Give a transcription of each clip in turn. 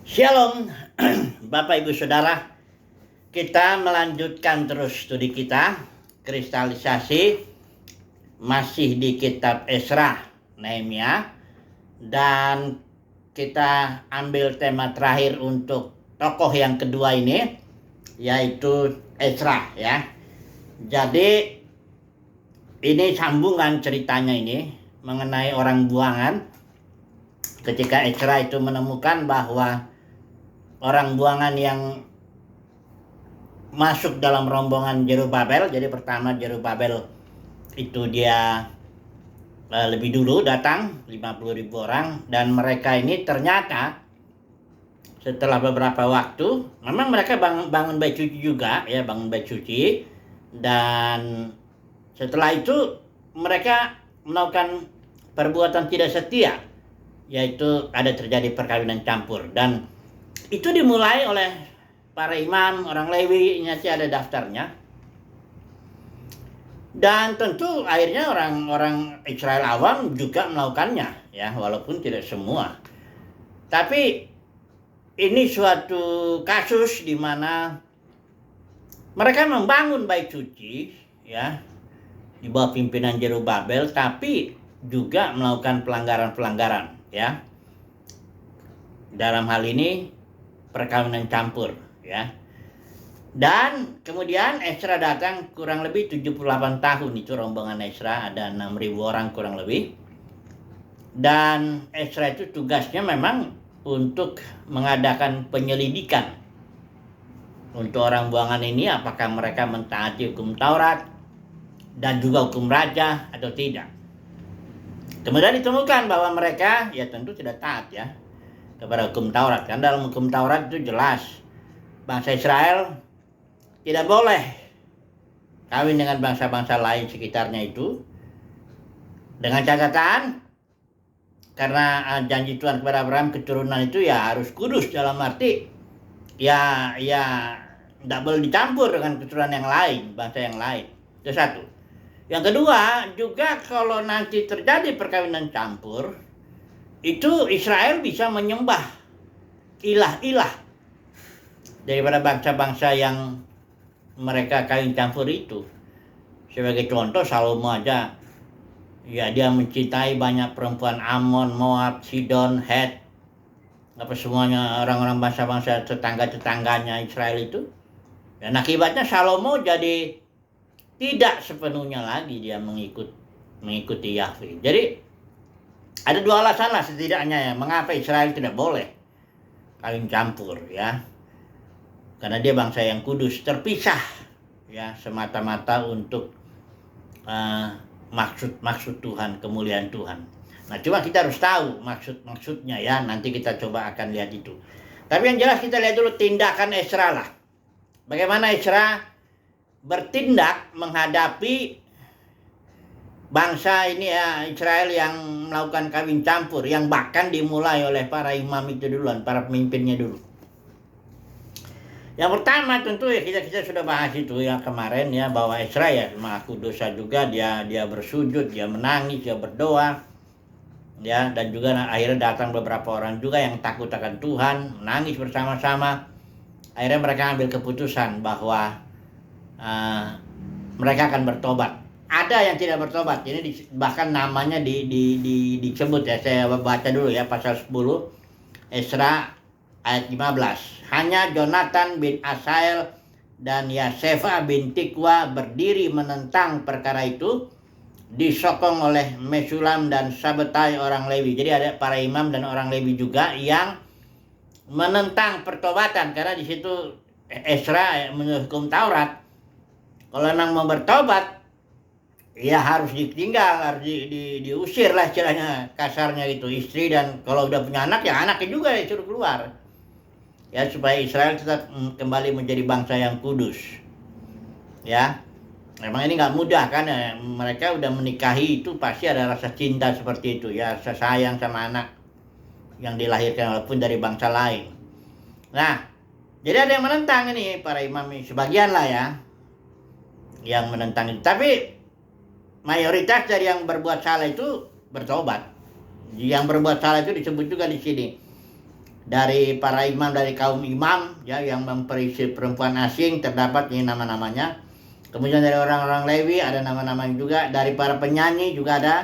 Shalom, Bapak Ibu Saudara. Kita melanjutkan terus studi kita, kristalisasi, masih di kitab Ezra, Nehemia, dan kita ambil tema terakhir untuk tokoh yang kedua ini, yaitu Ezra ya. Jadi ini sambungan ceritanya ini mengenai orang buangan. Ketika Ezra itu menemukan bahwa orang buangan yang masuk dalam rombongan Jerubabel, jadi pertama Jerubabel itu dia lebih dulu datang 50.000 orang, dan mereka ini ternyata setelah beberapa waktu memang mereka bangun bait suci juga ya, bangun bait suci, dan setelah itu mereka melakukan perbuatan tidak setia, yaitu ada terjadi perkawinan campur, dan itu dimulai oleh para imam, orang Lewi, ini ada daftarnya. Dan tentu akhirnya orang-orang Israel awam juga melakukannya ya, walaupun tidak semua. Tapi ini suatu kasus di mana mereka membangun bait suci ya di bawah pimpinan Jerubabel, tapi juga melakukan pelanggaran-pelanggaran ya. Dalam hal ini perkawinan campur ya. Dan kemudian Ezra datang kurang lebih 78 tahun, itu rombongan Ezra, ada 6.000 orang kurang lebih. Dan Ezra itu tugasnya memang untuk mengadakan penyelidikan untuk orang buangan ini, apakah mereka mentaati hukum Taurat dan juga hukum raja atau tidak. Kemudian ditemukan bahwa mereka ya tentu tidak taat ya kepada hukum Taurat. Kan dalam hukum Taurat itu jelas bangsa Israel tidak boleh kawin dengan bangsa-bangsa lain sekitarnya itu, dengan catatan karena janji Tuhan kepada Abraham keturunan itu ya harus kudus, dalam arti ya tidak boleh dicampur dengan keturunan yang lain, bangsa yang lain. Itu satu. Yang kedua, juga kalau nanti terjadi perkawinan campur, itu Israel bisa menyembah ilah-ilah daripada bangsa-bangsa yang mereka kawin campur itu. Sebagai contoh, Salomo aja ya, dia mencintai banyak perempuan Amon, Moab, Sidon, Het, apa semuanya orang-orang bangsa-bangsa tetangga-tetangganya Israel itu. Dan akibatnya Salomo jadi tidak sepenuhnya lagi dia mengikuti Yahweh. Jadi ada dua alasan lah setidaknya ya, mengapa Israel tidak boleh kawin campur ya. Karena dia bangsa yang kudus, terpisah ya, semata-mata untuk maksud Tuhan, kemuliaan Tuhan. Nah, cuma kita harus tahu maksudnya ya, nanti kita coba akan lihat itu. Tapi yang jelas kita lihat dulu tindakan Ezra lah. Bagaimana Ezra bertindak menghadapi bangsa ini ya, Israel yang melakukan kawin campur, yang bahkan dimulai oleh para imam itu duluan, para pemimpinnya dulu. Yang pertama tentu ya kita sudah bahas itu ya kemarin ya, bahwa Ezra ya mengaku dosa juga, dia bersujud, dia menangis, dia berdoa ya, dan juga akhirnya datang beberapa orang juga yang takut akan Tuhan, menangis bersama-sama. Akhirnya mereka ambil keputusan bahwa mereka akan bertobat. Ada yang tidak bertobat, ini bahkan namanya disebut ya, saya baca dulu ya, pasal 10 Ezra ayat 15. Hanya Jonathan bin Asael dan Yasefa bin Tikwa berdiri menentang perkara itu, disokong oleh Mesulam dan Sabetai orang Lewi. Jadi ada para imam dan orang Lewi juga yang menentang pertobatan, karena di situ Ezra menurut hukum Taurat, kalau memang mau bertobat ya harus ditinggal, harus diusir lah istilahnya, kasarnya gitu, istri, dan kalau udah punya anak ya anaknya juga disuruh keluar ya, supaya Israel tetap kembali menjadi bangsa yang kudus ya. Memang ini nggak mudah kan ya, mereka udah menikahi itu pasti ada rasa cinta seperti itu ya, rasa sayang sama anak yang dilahirkan walaupun dari bangsa lain. Nah, jadi ada yang menentang ini, para imam ini, sebagian lah ya yang menentang itu. Tapi mayoritas dari yang berbuat salah itu bertobat Yang berbuat salah itu disebut juga di sini. Dari para imam, dari kaum imam ya, yang memperisi perempuan asing terdapat ini nama-namanya. Kemudian dari orang-orang Lewi ada nama-namanya juga, dari para penyanyi juga ada,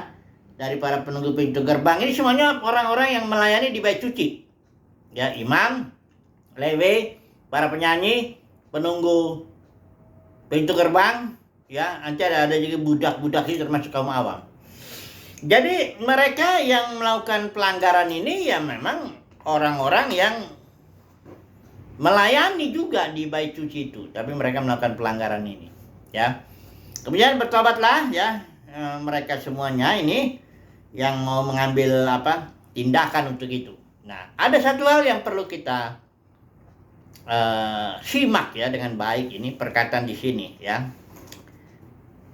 dari para penunggu pintu gerbang. Ini semuanya orang-orang yang melayani di bait suci. Ya, imam, Lewi, para penyanyi, penunggu pintu gerbang, ya, nanti ada juga budak-budak itu termasuk kaum awam. Jadi mereka yang melakukan pelanggaran ini ya memang orang-orang yang melayani juga di bait suci itu, tapi mereka melakukan pelanggaran ini, ya. Kemudian bertobatlah ya mereka semuanya ini yang mau mengambil tindakan untuk itu. Nah, ada satu hal yang perlu kita simak ya dengan baik, ini perkataan di sini ya.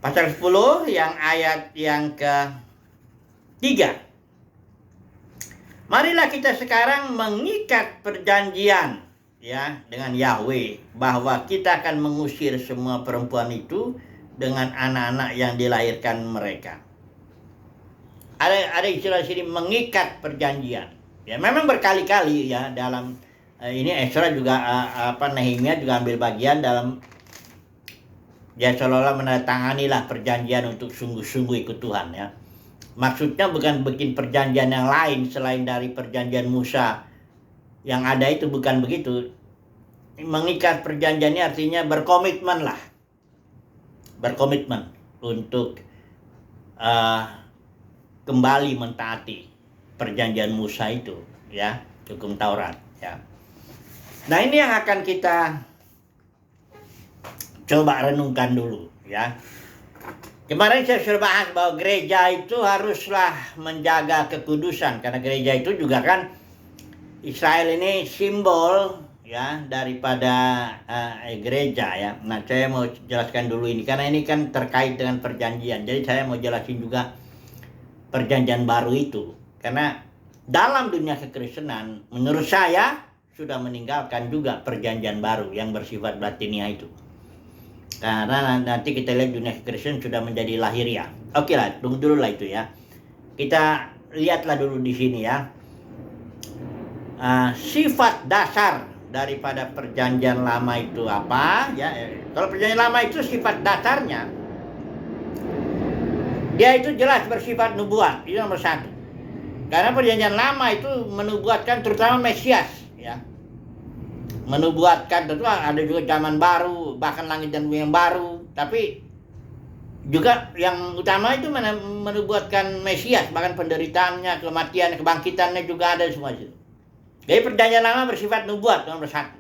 Pasal 10 yang ayat yang ke-3. Marilah kita sekarang mengikat perjanjian ya dengan Yahweh bahwa kita akan mengusir semua perempuan itu dengan anak-anak yang dilahirkan mereka. Ada istilah sini mengikat perjanjian. Ya memang berkali-kali ya dalam ini Ezra juga Nehemia juga ambil bagian dalam ya seolah-olah menandatanganilah perjanjian untuk sungguh-sungguh ikut Tuhan ya. Maksudnya bukan bikin perjanjian yang lain selain dari perjanjian Musa yang ada, itu bukan begitu. Mengikat perjanjian ini artinya berkomitmen lah. Berkomitmen untuk kembali mentaati perjanjian Musa itu ya, hukum Taurat ya. Nah, ini yang akan kita coba renungkan dulu ya. Kemarin saya sudah bahas bahwa gereja itu haruslah menjaga kekudusan, karena gereja itu juga kan Israel ini simbol ya daripada gereja ya. Nah, saya mau jelaskan dulu ini karena ini kan terkait dengan perjanjian. Jadi saya mau jelasin juga perjanjian baru itu, karena dalam dunia kekristenan menurut saya sudah meninggalkan juga perjanjian baru yang bersifat batinia itu. Karena nanti kita lihat dunia Kristen sudah menjadi lahiriah. Oke lah, tunggu dulu lah itu ya. Kita lihatlah dulu di sini ya. Sifat dasar daripada perjanjian lama itu apa? Ya, kalau perjanjian lama itu sifat dasarnya, dia itu jelas bersifat nubuat. Itu nomor satu. Karena perjanjian lama itu menubuatkan terutama Mesias ya. Menubuatkan tentu ada juga zaman baru, bahkan langit dan bumi yang baru, tapi juga yang utama itu menubuatkan Mesias, bahkan penderitaannya, kematian, kebangkitannya juga ada semua itu. Jadi perjanjian lama bersifat nubuat, nomor satu.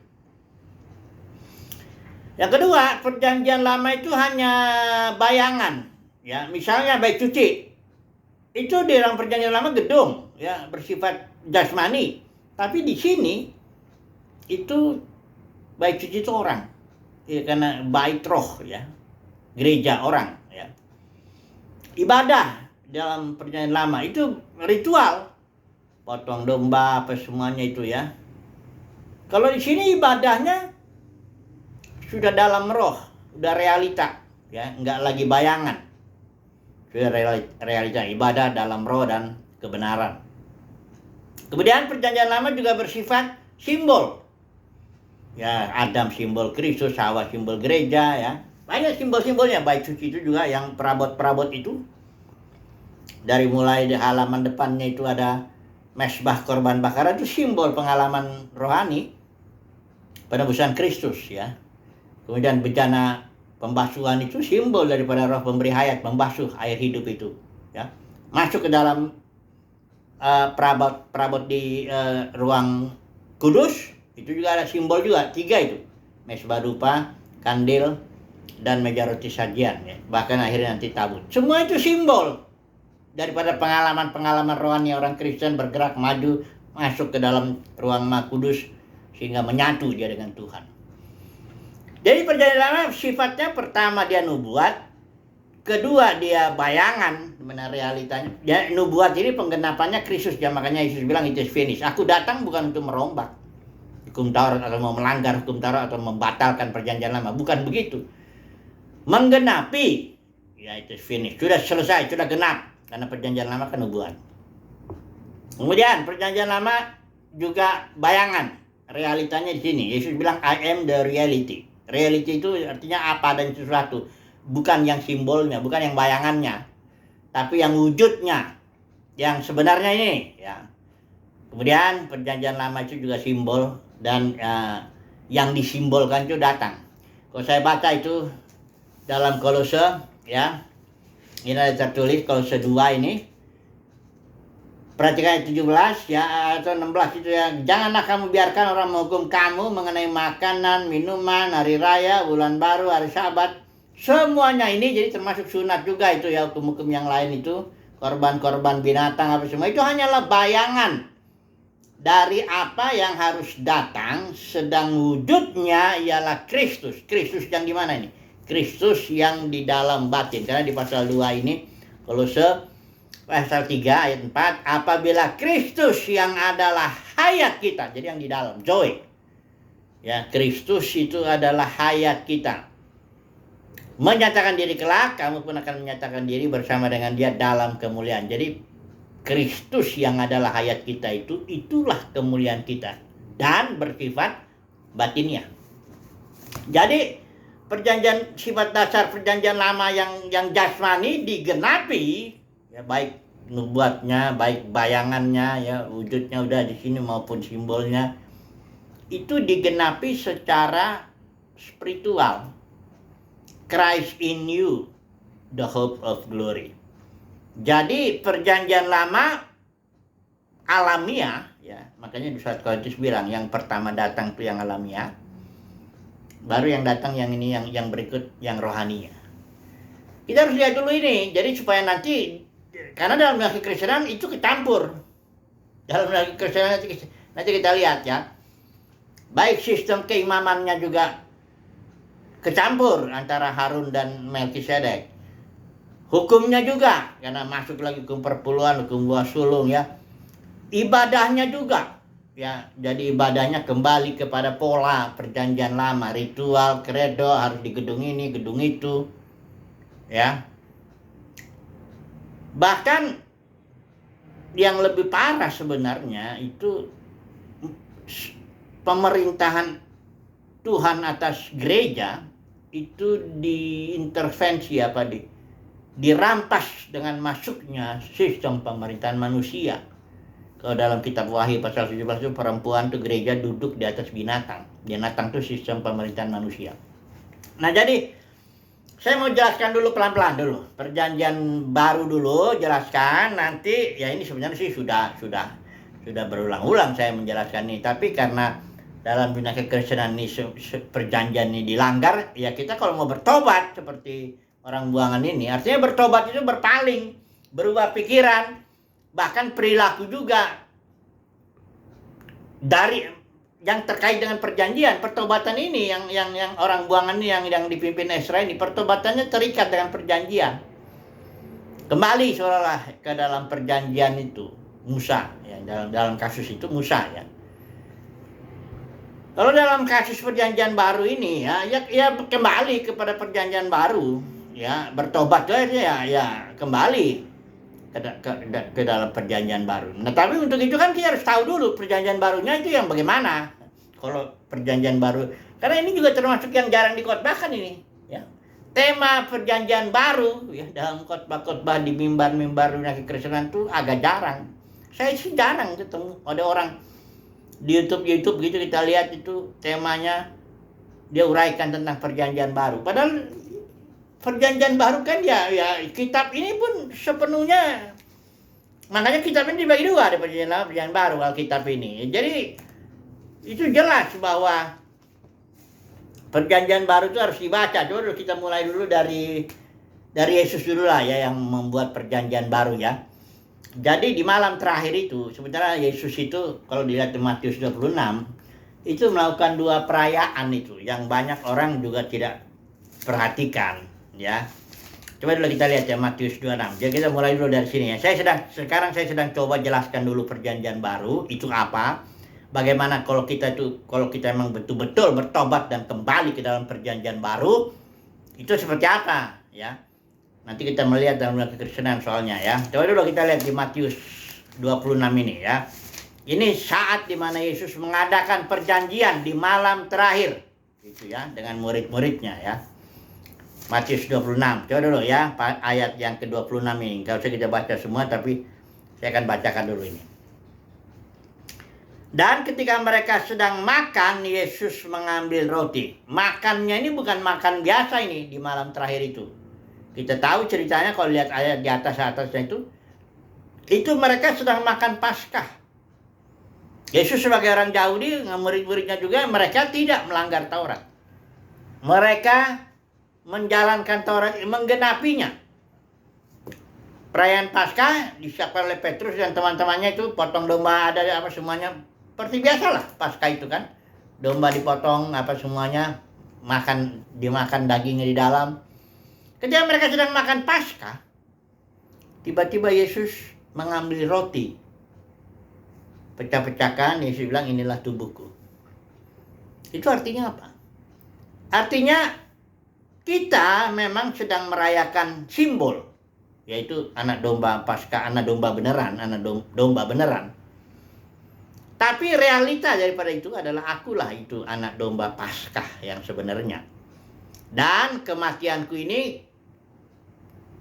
Yang kedua, perjanjian lama itu hanya bayangan, ya. Misalnya bait suci itu di dalam perjanjian lama gedung, ya, bersifat jasmani, tapi di sini itu bait suci itu orang ya, karena bait roh ya, gereja orang ya. Ibadah dalam perjanjian lama itu ritual, potong domba apa semuanya itu ya. Kalau di sini ibadahnya sudah dalam roh, sudah realita ya, enggak lagi bayangan, sudah realita, ibadah dalam roh dan kebenaran. Kemudian perjanjian lama juga bersifat simbol. Ya, Adam simbol Kristus, Hawa simbol gereja ya. Banyak simbol-simbolnya, bait suci itu juga yang perabot-perabot itu. Dari mulai di halaman depannya itu ada mesbah korban bakaran, itu simbol pengalaman rohani penebusan Kristus ya. Kemudian bejana pembasuhan itu simbol daripada roh pemberi hayat, membasuh air hidup itu ya. Masuk ke dalam perabot di ruang kudus. Itu juga ada simbol juga, 3 itu. Mesbah dupa, kandil, dan meja roti sajian ya. Bahkan akhirnya nanti tabut. Semua itu simbol daripada pengalaman-pengalaman rohani orang Kristen bergerak maju masuk ke dalam ruang Maha Kudus sehingga menyatu dia dengan Tuhan. Jadi perjanjian lama sifatnya pertama dia nubuat, kedua dia bayangan, benar realitanya. Ya, nubuat ini penggenapannya Kristus ya, makanya Yesus bilang it is finished. Aku datang bukan untuk merombak hukum Taurat atau mau melanggar hukum Taurat atau membatalkan perjanjian lama, bukan begitu. Menggenapi, ya itu finish, sudah selesai, sudah genap, karena perjanjian lama kan nubuat. Kemudian perjanjian lama juga bayangan. Realitanya di sini. Yesus bilang I am the reality. Reality itu artinya apa dan sesuatu. Bukan yang simbolnya, bukan yang bayangannya, tapi yang wujudnya, yang sebenarnya ini, ya. Kemudian perjanjian lama itu juga simbol dan yang disimbolkan itu datang. Kalau saya baca itu dalam Kolose, ya, ini ada tertulis Kolose 2 ini. Perhatikan ayat 17 ya atau 16 itu ya. Janganlah kamu biarkan orang menghukum kamu mengenai makanan, minuman, hari raya, bulan baru, hari Sabat. Semuanya ini jadi termasuk sunat juga itu ya, hukum-hukum yang lain itu, korban-korban binatang apa semua itu hanyalah bayangan dari apa yang harus datang, sedang wujudnya ialah Kristus. Kristus yang di mana ini? Kristus yang di dalam batin. Karena di pasal 2 ini Kolose pasal 3 ayat 4, apabila Kristus yang adalah hayat kita, jadi yang di dalam, joy. Ya, Kristus itu adalah hayat kita. Menyatakan diri kelak, kamu pun akan menyatakan diri bersama dengan Dia dalam kemuliaan. Jadi Kristus yang adalah hayat kita itu, itulah kemuliaan kita dan bersifat batinnya. Jadi perjanjian sifat dasar perjanjian lama yang jasmani digenapi, ya, baik nubuatnya, baik bayangannya, ya, wujudnya udah di sini maupun simbolnya itu digenapi secara spiritual. Christ in you, the hope of glory. Jadi perjanjian lama alamiah, ya, makanya di 1 Korintus bilang yang pertama datang itu yang alamiah, baru yang datang yang ini yang berikut yang rohaninya. Kita harus lihat dulu ini, jadi supaya nanti, karena dalam kekristenan itu kecampur. Dalam kekristenan nanti kita lihat ya, baik sistem keimamannya juga kecampur antara Harun dan Melkisedek. Hukumnya juga, karena masuk lagi hukum perpuluhan, hukum buah sulung ya. Ibadahnya juga, ya, jadi ibadahnya kembali kepada pola perjanjian lama, ritual, kredo, harus di gedung ini, gedung itu, ya. Bahkan yang lebih parah sebenarnya itu pemerintahan Tuhan atas gereja itu diintervensi dirampas dengan masuknya sistem pemerintahan manusia. Kalau dalam kitab Wahyu pasal 17 itu perempuan itu gereja duduk di atas binatang. Binatang itu sistem pemerintahan manusia. Nah, jadi saya mau jelaskan dulu pelan-pelan dulu. Perjanjian baru dulu jelaskan, nanti ya ini sebenarnya sih sudah berulang-ulang saya menjelaskan ini, tapi karena dalam dunia kekristenan ini perjanjian ini dilanggar, ya kita kalau mau bertobat seperti orang buangan ini, artinya bertobat itu berpaling, berubah pikiran, bahkan perilaku juga dari yang terkait dengan perjanjian. Pertobatan ini yang orang buangan ini yang dipimpin Ezra ini, pertobatannya terikat dengan perjanjian. Kembali seolah-olah ke dalam perjanjian itu, Musa ya, dalam kasus itu Musa ya. Kalau dalam kasus perjanjian baru ini ya kembali kepada perjanjian baru, ya, bertobat ya kembali ke dalam perjanjian baru. Nah, tapi untuk itu kan kita harus tahu dulu perjanjian barunya itu yang bagaimana. Kalau perjanjian baru, karena ini juga termasuk yang jarang dikhotbahkan ini, ya. Tema perjanjian baru ya dalam khotbah-khotbah di mimbar-mimbar dunia kekristenan itu agak jarang. Saya sih jarang ketemu ada orang di YouTube gitu kita lihat itu temanya dia uraikan tentang perjanjian baru. Padahal perjanjian baru kan ya kitab ini pun sepenuhnya, makanya kitab ini dibagi dua, ada perjanjian lama, perjanjian baru Alkitab ini. Jadi itu jelas bahwa perjanjian baru itu harus dibaca. Coba kita mulai dulu dari Yesus dulu lah ya, yang membuat perjanjian baru ya. Jadi di malam terakhir itu, sebenarnya Yesus itu kalau dilihat di Matius 26 itu melakukan 2 perayaan itu yang banyak orang juga tidak perhatikan ya. Coba dulu kita lihat ya Matius 26. Jadi kita mulai dulu dari sini ya. Sekarang saya sedang coba jelaskan dulu perjanjian baru itu apa. Bagaimana kalau kita emang betul-betul bertobat dan kembali ke dalam perjanjian baru itu seperti apa ya. Nanti kita melihat dalam kekristenan soalnya ya. Coba dulu kita lihat di Matius 26 ini ya. Ini saat di mana Yesus mengadakan perjanjian di malam terakhir gitu ya dengan murid-muridnya ya. Matius 26. Coba dulu ya ayat yang ke-26 ini. Enggak usah kita baca semua tapi saya akan bacakan dulu ini. Dan ketika mereka sedang makan, Yesus mengambil roti. Makannya ini bukan makan biasa ini di malam terakhir itu. Kita tahu ceritanya kalau lihat ayat di atasnya itu mereka sedang makan Paskah. Yesus sebagai orang Yahudi, murid-muridnya juga, mereka tidak melanggar Taurat. Mereka menjalankan Taurat, menggenapinya. Perayaan Paskah disiapkan oleh Petrus dan teman-temannya itu, potong domba ada apa semuanya. Seperti biasalah Paskah itu kan. Domba dipotong apa semuanya, dimakan dagingnya di dalam. Ketika mereka sedang makan Paskah, tiba-tiba Yesus mengambil roti. Pecah-pecahkan, Yesus bilang inilah tubuhku. Itu artinya apa? Artinya kita memang sedang merayakan simbol, yaitu anak domba Paskah, anak domba beneran, domba beneran. Tapi realita daripada itu adalah akulah itu anak domba Paskah yang sebenarnya. Dan kematianku ini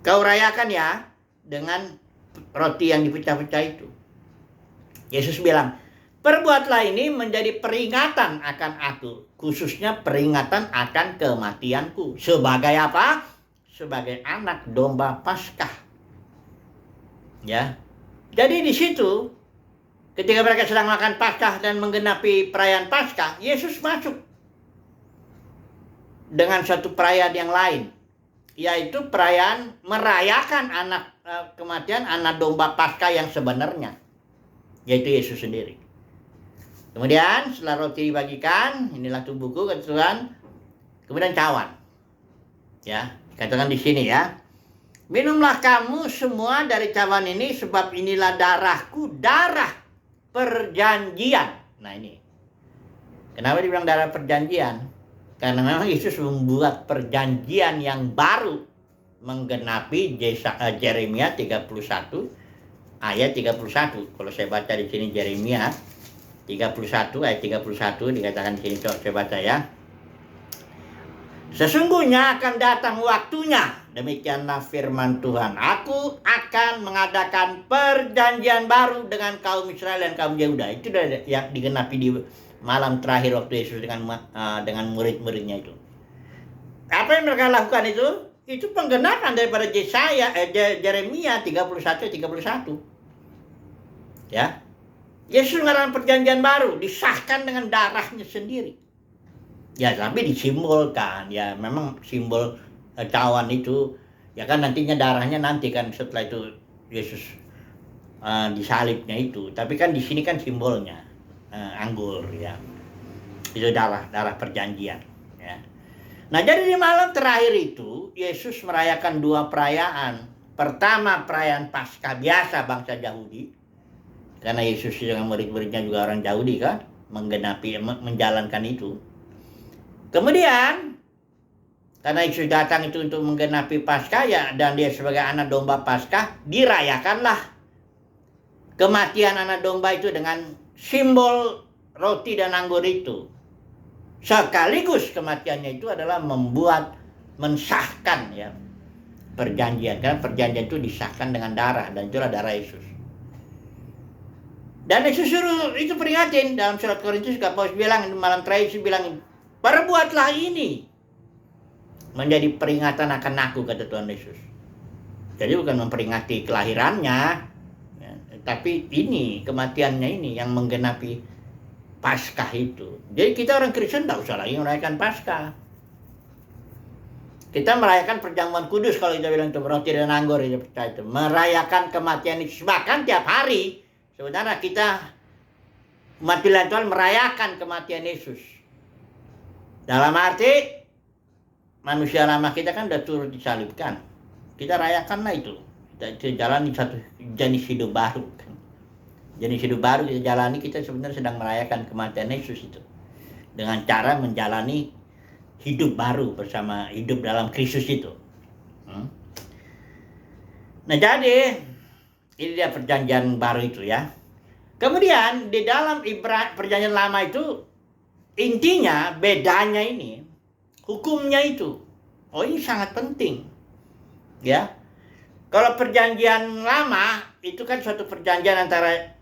kau rayakan ya dengan roti yang dipecah-pecah itu. Yesus bilang, perbuatlah ini menjadi peringatan akan aku. Khususnya peringatan akan kematianku. Sebagai apa? Sebagai anak domba Paskah. Ya. Jadi di situ ketika mereka sedang makan Paskah dan menggenapi perayaan Paskah, Yesus masuk dengan satu perayaan yang lain, yaitu perayaan merayakan kematian anak domba Paskah yang sebenarnya, yaitu Yesus sendiri. Kemudian setelah roti dibagikan, inilah tubuhku kata Tuhan, kemudian cawan. Ya, katakan di sini ya. Minumlah kamu semua dari cawan ini sebab inilah darahku, darah perjanjian. Nah ini. Kenapa dibilang darah perjanjian? Karena memang Yesus membuat perjanjian yang baru menggenapi Yeremia 31 ayat 31. Kalau saya baca di sini Yeremia 31 ayat 31 dikatakan di sini, saya baca ya. Sesungguhnya akan datang waktunya, demikianlah firman Tuhan. Aku akan mengadakan perjanjian baru dengan kaum Israel dan kaum Yehuda. Itu yang digenapi di malam terakhir waktu Yesus dengan murid-muridnya itu. Apa yang mereka lakukan itu? Itu penggenapan daripada Yeremia 31. Ya. Yesus mengadakan perjanjian baru, disahkan dengan darahnya sendiri. Ya, tapi disimbolkan. Ya, memang simbol cawan itu, ya kan nantinya darahnya nanti kan setelah itu Yesus disalibnya itu. Tapi kan di sini kan simbolnya anggur ya. Itu darah perjanjian ya. Nah, jadi di malam terakhir itu Yesus merayakan dua perayaan. Pertama perayaan Paskah biasa bangsa Yahudi. Karena Yesus dengan murid-muridnya juga orang Yahudi kan, menjalankan itu. Kemudian karena Yesus datang itu untuk menggenapi Paskah ya, dan dia sebagai anak domba Paskah, dirayakanlah kematian anak domba itu dengan simbol roti dan anggur itu. Sekaligus kematiannya itu adalah mensahkan ya perjanjian. Karena perjanjian itu disahkan dengan darah, dan itulah darah Yesus. Dan Yesus suruh itu peringatin dalam surat Korintus, Paulus bilang malam terakhir Yesus bilang, perbuatlah ini menjadi peringatan akan aku, kata Tuhan Yesus. Jadi bukan memperingati kelahirannya, ya, tapi ini kematiannya ini yang menggenapi Paskah itu. Jadi kita orang Kristen tidak usah lagi merayakan Paskah. Kita merayakan perjamuan kudus kalau kita bilang itu roti dan anggur itu. Merayakan kematian Yesus bahkan tiap hari. Sebenarnya kita umat Tuhan merayakan kematian Yesus. Dalam arti manusia lama kita kan sudah turut disalibkan. Kita rayakanlah itu. Kita jalani satu jenis hidup baru. Jenis hidup baru kita jalani, kita sebenarnya sedang merayakan kematian Yesus itu. Dengan cara menjalani hidup baru bersama hidup dalam Kristus itu. Nah jadi Ini dia perjanjian baru itu ya. Kemudian di dalam perjanjian lama itu intinya bedanya ini hukumnya itu. Oh, ini sangat penting. Ya. Kalau perjanjian lama itu kan suatu perjanjian antara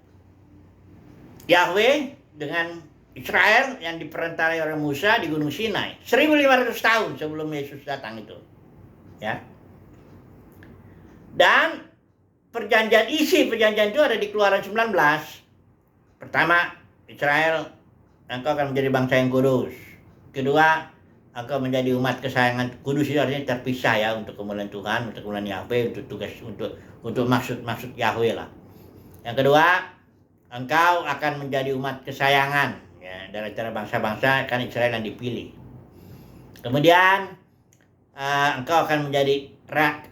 Yahweh dengan Israel yang diperantarai oleh Musa di Gunung Sinai 1500 tahun sebelum Yesus datang itu. Ya. Dan isi perjanjian itu ada di Keluaran 19. Pertama, Israel, engkau akan menjadi bangsa yang kudus. Kedua, engkau menjadi umat kesayangan. Kudus itu artinya terpisah ya, untuk kemuliaan Tuhan, untuk kemuliaan Yahweh, untuk tugas, untuk maksud Yahweh lah. Yang kedua, engkau akan menjadi umat kesayangan ya, dari antara bangsa-bangsa, kan Israel yang dipilih. Kemudian engkau akan menjadi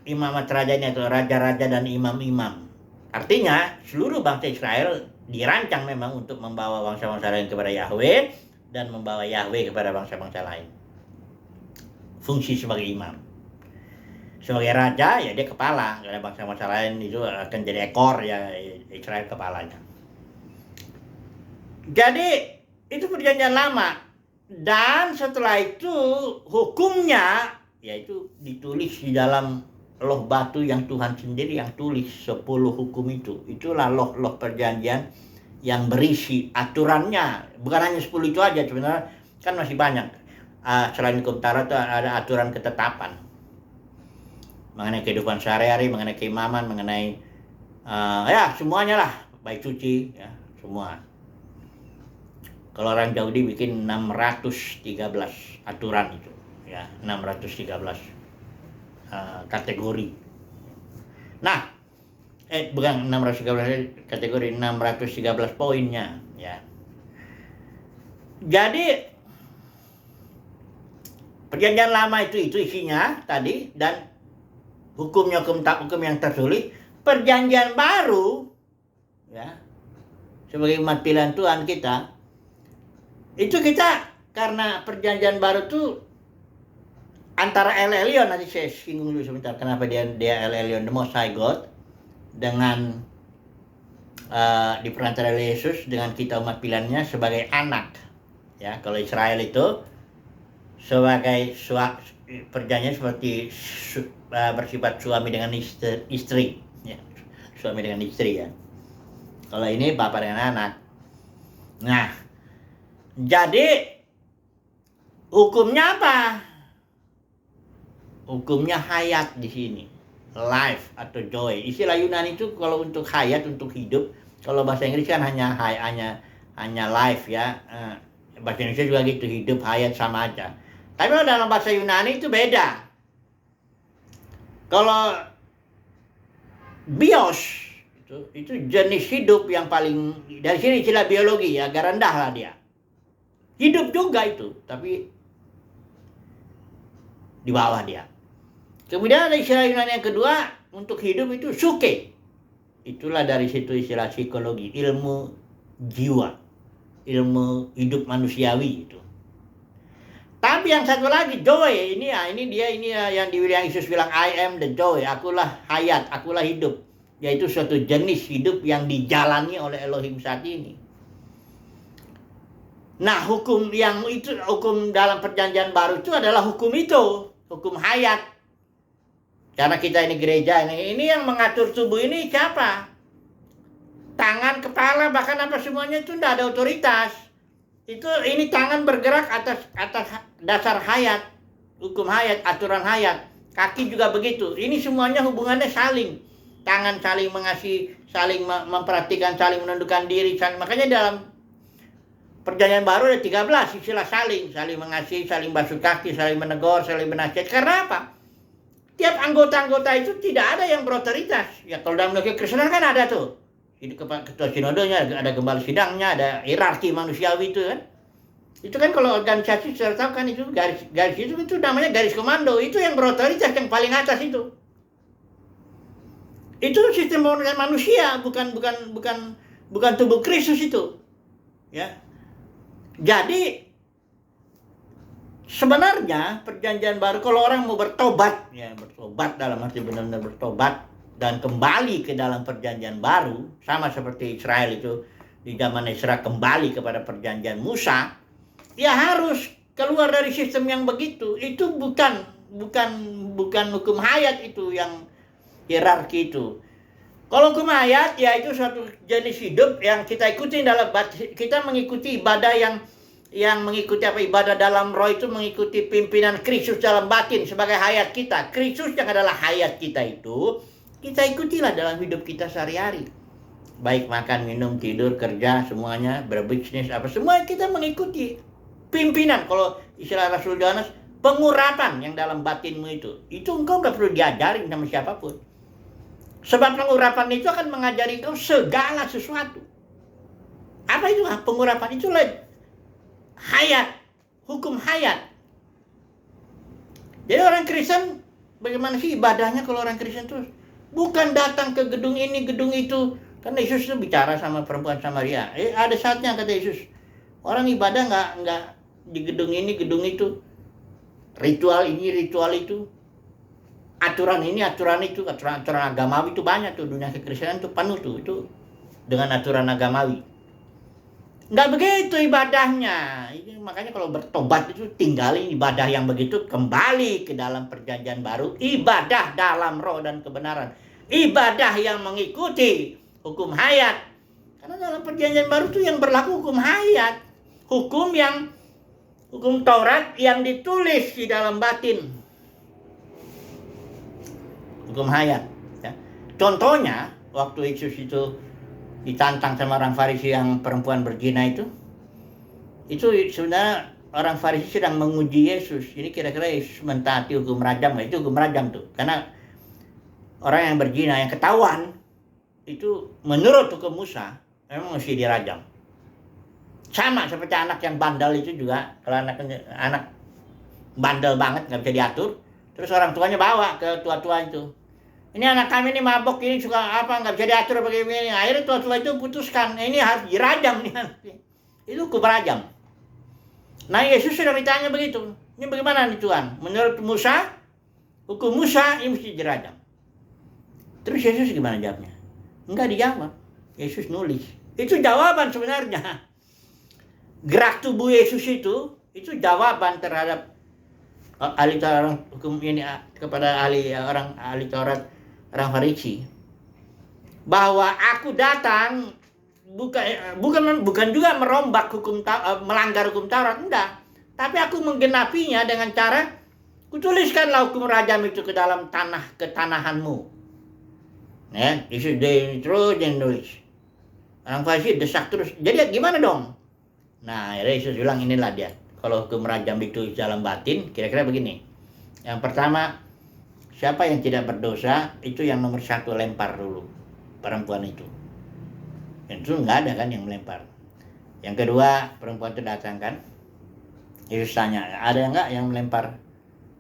imamat rajanya, atau raja-raja dan imam-imam. Artinya seluruh bangsa Israel dirancang memang untuk membawa bangsa-bangsa lain kepada Yahweh dan membawa Yahweh kepada bangsa-bangsa lain. Fungsi sebagai imam. Sebagai raja ya dia kepala, karena bangsa-bangsa lain itu akan jadi ekor, ya Israel kepalanya. Jadi itu perjanjian lama. Dan setelah itu hukumnya yaitu ditulis di dalam loh batu yang Tuhan sendiri yang tulis 10 hukum itu. Itulah loh perjanjian yang berisi aturannya. Bukan hanya 10 itu aja, sebenarnya kan masih banyak. Selain hukum Taurat itu ada aturan ketetapan mengenai kehidupan sehari-hari, mengenai keimaman, mengenai ya semuanya lah, baik suci ya, semua. Kalau orang Yahudi bikin 613 aturan itu ya, 613 kategori. Nah, bukan 613 kategori, 613 poinnya ya. Jadi perjanjian lama itu isinya tadi, dan hukum yang tertulis. Perjanjian baru ya, sebagai umat pilihan Tuhan kita, itu kita karena perjanjian baru itu antara El Elyon, nanti saya singgung dulu sebentar kenapa dia El Elyon, the Most High God, dengan diperantarai oleh Yesus dengan kita umat pilihannya sebagai anak ya. Kalau Israel itu sebagai perjanjian seperti bersifat suami dengan istri ya, suami dengan istri ya. Kalau ini bapak dengan anak. Nah, jadi hukumnya apa? Hukumnya hayat di sini, life atau joy. Istilah Yunani itu kalau untuk hayat, untuk hidup. Kalau bahasa Inggris kan hanya life ya. Bahasa Indonesia juga gitu, hidup, hayat sama aja. Tapi kalau dalam bahasa Yunani itu beda. Kalau bios itu jenis hidup yang paling, dari sini istilah biologi ya, agak rendah lah dia. Hidup juga itu, tapi di bawah dia. Kemudian ada istilah Yunani yang kedua untuk hidup itu suke. Itulah dari situ istilah psikologi, ilmu jiwa, ilmu hidup manusiawi itu. Tapi yang satu lagi joy, ini dia yang Yesus bilang I am the joy, akulah hayat, akulah hidup. Yaitu suatu jenis hidup yang dijalani oleh Elohim saat ini. Nah, hukum dalam perjanjian baru itu adalah hukum itu, hukum hayat. Karena kita ini gereja, ini yang mengatur tubuh ini siapa? Tangan, kepala, bahkan apa semuanya itu tidak ada otoritas. Ini tangan bergerak atas dasar hayat, hukum hayat, aturan hayat. Kaki juga begitu. Ini semuanya hubungannya saling. Tangan saling mengasihi, saling memperhatikan, saling menundukkan diri. Makanya dalam perjanjian baru ada 13 istilah saling mengasihi, saling basuh kaki, saling menegur, saling menasihat. Karena apa? Tiap anggota-anggota itu tidak ada yang berotoritas. Ya kalau dalam logika Kristen kan ada tuh. Ketua sinodenya, ada gembala sidangnya, ada hierarki manusiawi itu kan. Itu kan kalau organisasi sudah tahu kan, itu garis itu namanya garis komando. Itu yang berotoritas, yang paling atas itu. Itu sistem manusia, bukan tubuh Kristus itu. Ya. Jadi sebenarnya perjanjian baru kalau orang mau bertobat, ya bertobat dalam arti benar-benar bertobat, dan kembali ke dalam perjanjian baru, sama seperti Israel itu di zaman Ezra kembali kepada perjanjian Musa, ya harus keluar dari sistem yang begitu. Itu bukan hukum hayat itu yang hierarki itu. Kalau hukum hayat ya itu suatu jenis hidup yang kita ikuti kita mengikuti ibadah yang mengikuti ibadah dalam roh itu mengikuti pimpinan Kristus dalam batin sebagai hayat kita. Kristus yang adalah hayat kita itu kita ikutilah dalam hidup kita sehari-hari. Baik makan, minum, tidur, kerja, semuanya, berbisnis, semua kita mengikuti pimpinan. Kalau istilah Rasul Yohanes, pengurapan yang dalam batinmu itu engkau gak perlu diajarin sama siapapun. Sebab pengurapan itu akan mengajari engkau segala sesuatu. Apa itu pengurapan? Itulah hayat, hukum hayat. Jadi orang Kristen, bagaimana sih ibadahnya kalau orang Kristen terus? Bukan datang ke gedung ini, gedung itu. Karena Yesus itu bicara sama perempuan Samaria. Ada saatnya kata Yesus, orang ibadah nggak di gedung ini, gedung itu. Ritual ini, ritual itu. Aturan ini, aturan itu. Aturan agamawi itu banyak tuh. Dunia kekristenan itu penuh tuh. Itu dengan aturan agamawi. Nggak begitu ibadahnya. Makanya kalau bertobat itu tinggalin ibadah yang begitu, kembali ke dalam perjanjian baru, ibadah dalam roh dan kebenaran, ibadah yang mengikuti hukum hayat. Karena dalam perjanjian baru itu yang berlaku hukum hayat, hukum Taurat yang ditulis di dalam batin, hukum hayat. Ya. Contohnya waktu Yesus itu ditantang sama orang Farisi yang perempuan berzina itu sebenarnya orang Farisi sedang menguji Yesus. Ini kira-kira Yesus mentaati hukum rajam nggak? Itu hukum rajam tuh, karena orang yang berzina yang ketahuan itu menurut hukum Musa memang mesti dirajam. Sama seperti anak yang bandel itu juga, kalau anak bandel banget nggak bisa diatur, terus orang tuanya bawa ke tua-tua itu. Ini anak kami ini mabok, ini suka nggak bisa diatur begini. Akhirnya tua-tua itu putuskan, ini harus dirajam nih. Itu hukum rajam. Nah Yesus sudah ditanya begitu. Ini bagaimana nih Tuhan? Menurut Musa, hukum Musa ini mesti dirajam. Terus Yesus gimana jawabnya? Enggak dijawab. Yesus nulis. Itu jawaban sebenarnya. Gerak tubuh Yesus itu jawaban terhadap ahli Taurat hukum ini kepada ahli Taurat orang Farisi, bahwa aku datang bukan juga merombak melanggar hukum Taurat, enggak, tapi aku menggenapinya dengan cara kutuliskanlah hukum rajam itu ke dalam ketanahanmu. Ya, Yesus terus yang nulis. Orang Farisi desak terus. Jadi gimana dong? Nah, Yesus bilang inilah dia. Kalau hukum rajam itu dalam batin, kira-kira begini. Yang pertama, siapa yang tidak berdosa, itu yang nomor satu lempar dulu perempuan itu. Itu nggak ada kan yang melempar. Yang kedua, perempuan itu datang kan. Yesus tanya, ada nggak yang melempar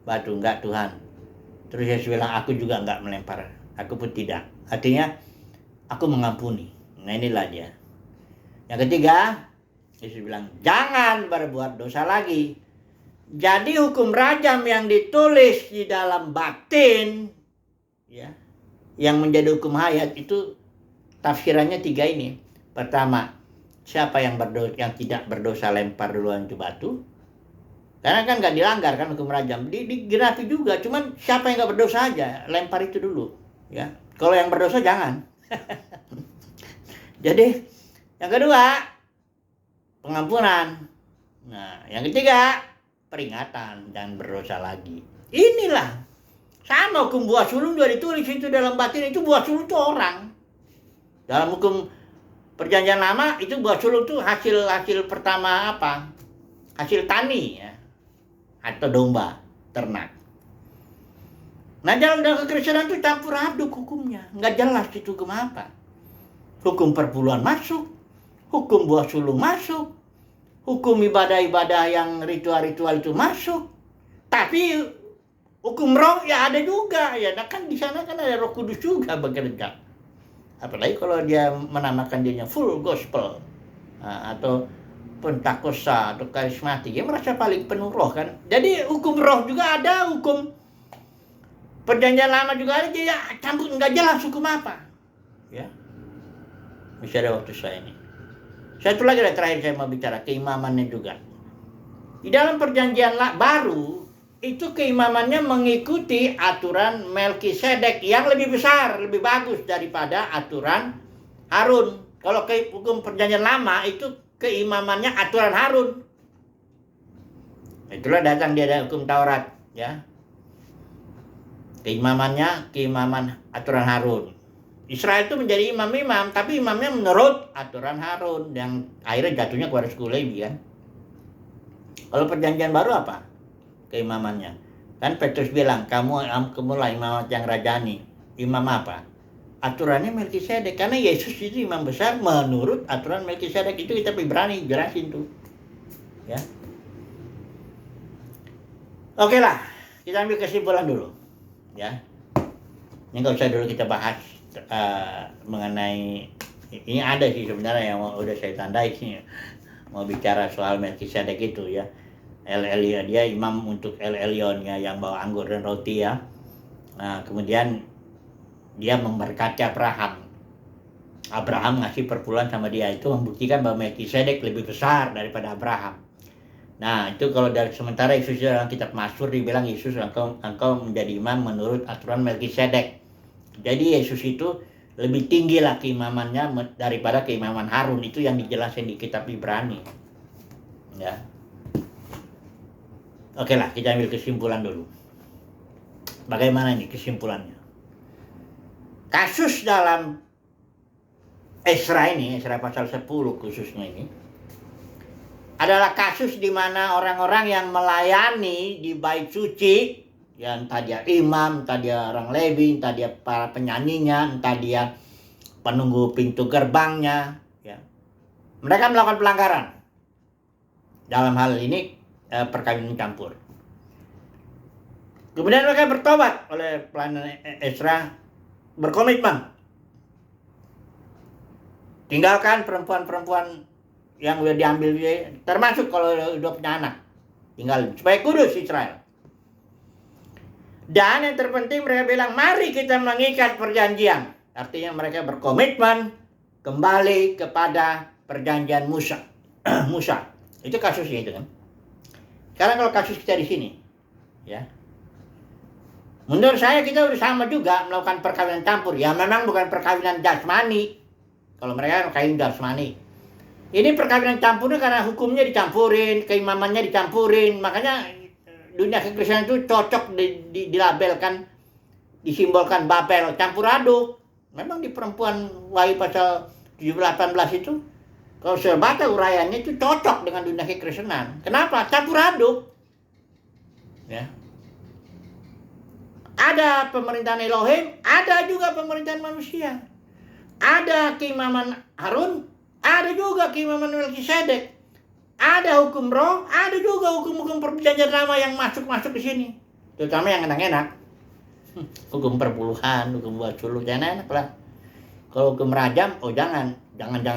batu? Enggak Tuhan. Terus Yesus bilang, aku juga nggak melempar. Aku pun tidak. Artinya, aku mengampuni. Nah inilah dia. Yang ketiga, Yesus bilang, jangan berbuat dosa lagi. Jadi hukum rajam yang ditulis di dalam batin, ya, yang menjadi hukum hayat itu tafsirannya tiga ini. Pertama, siapa yang tidak berdosa lempar duluan itu batu. Karena kan nggak dilanggar kan hukum rajam. Digenapi juga, cuman siapa yang nggak berdosa aja lempar itu dulu. Ya, kalau yang berdosa jangan. Jadi yang kedua, pengampunan. Nah, yang ketiga, peringatan, jangan berdosa lagi. Inilah sama hukum buah sulung juga ditulis itu dalam batin. Itu buah sulung itu orang. Dalam hukum perjanjian lama itu buah sulung itu hasil pertama apa? Hasil tani ya, atau domba, ternak. Nah dalam kekristenan itu campur aduk hukumnya, nggak jelas itu hukum apa. Hukum perpuluhan masuk, hukum buah sulung masuk, hukum ibadah-ibadah yang ritual-ritual itu masuk. Tapi hukum roh ya ada juga ya. Nah kan di sana kan ada Roh Kudus juga bekerja. Apalagi kalau dia menamakan dirinya full gospel atau pentakosta atau karismatik, dia merasa paling penuh roh kan. Jadi hukum roh juga ada, hukum Perjanjian lama juga ada, dia campur nggak jelas hukum apa. Ya, masih ada waktu saya ini. Satu lagi terakhir saya mau bicara keimamannya juga. Di dalam perjanjian baru itu keimamannya mengikuti aturan Melkisedek yang lebih besar, lebih bagus daripada aturan Harun. Kalau hukum perjanjian lama itu keimamannya aturan Harun. Itulah datang dia ada hukum Taurat, ya. Keimaman aturan Harun. Israel itu menjadi imam-imam, tapi imamnya menurut aturan Harun yang akhirnya jatuhnya kepada suku Lewi kan. Kalau perjanjian baru apa keimamannya? Kan Petrus bilang, kamulah imam yang rajani. Imam apa? Aturannya Melkisedek, karena Yesus itu imam besar menurut aturan Melkisedek. Itu kita Ibrani jelasin tuh. Ya. Oke lah, kita ambil kesimpulan dulu. Ya, ini nggak usah dulu kita bahas mengenai ini, ada sih sebenarnya yang udah saya tandai sih, mau bicara soal Melkisedek itu ya. El Elyon, dia imam untuk El Elyon ya, yang bawa anggur dan roti ya. Nah, kemudian dia memberkati Abraham. Abraham ngasih perpuluhan sama dia, itu membuktikan bahwa Melkisedek lebih besar daripada Abraham. Nah, itu kalau dari sementara Yesus dalam kitab Mazmur dibilang, Yesus engkau menjadi imam menurut aturan Melkisedek. Jadi Yesus itu lebih tinggi lah keimamannya daripada keimaman Harun, itu yang dijelasin di kitab Ibrani. Ya. Oke lah, kita ambil kesimpulan dulu. Bagaimana ini kesimpulannya? Kasus dalam Esra ini, Esra pasal 10 khususnya ini, adalah kasus di mana orang-orang yang melayani di bait suci, ya entah dia imam, entah dia orang Lewi, entah dia para penyanyinya, entah dia penunggu pintu gerbangnya, ya. Mereka melakukan pelanggaran. Dalam hal ini perkawinan campur. Kemudian mereka bertobat oleh pelayanan Esra, berkomitmen tinggalkan perempuan-perempuan yang udah diambil dia, termasuk kalau udah punya anak, tinggal supaya kudus Israel. Dan yang terpenting mereka bilang, mari kita mengikat perjanjian. Artinya mereka berkomitmen kembali kepada perjanjian Musa. Musa. Itu kasusnya itu kan. Sekarang kalau kasus kita di sini, ya. Menurut saya kita udah sama juga melakukan perkawinan campur. Ya memang bukan perkawinan jasmani. Kalau mereka kawin jasmani. Ini perkawinan campurnya karena hukumnya dicampurin, keimamannya dicampurin. Makanya dunia kekristenan itu cocok dilabelkan, disimbolkan Babel, campur aduk. Memang di perempuan Wahyu pasal 17-18 itu, kalau saya baca uraiannya itu cocok dengan dunia kekristenan. Kenapa? Campur aduk. Ya. Ada pemerintahan Elohim, ada juga pemerintahan manusia. Ada keimaman Harun, ada juga keimaman Melkisedek. Ada hukum roh, ada juga hukum-hukum perjanjian lama yang masuk di sini. Terutama yang enak-enak. Hukum perpuluhan, hukum buat suluk, enak lah. Kalau hukum rajam, jangan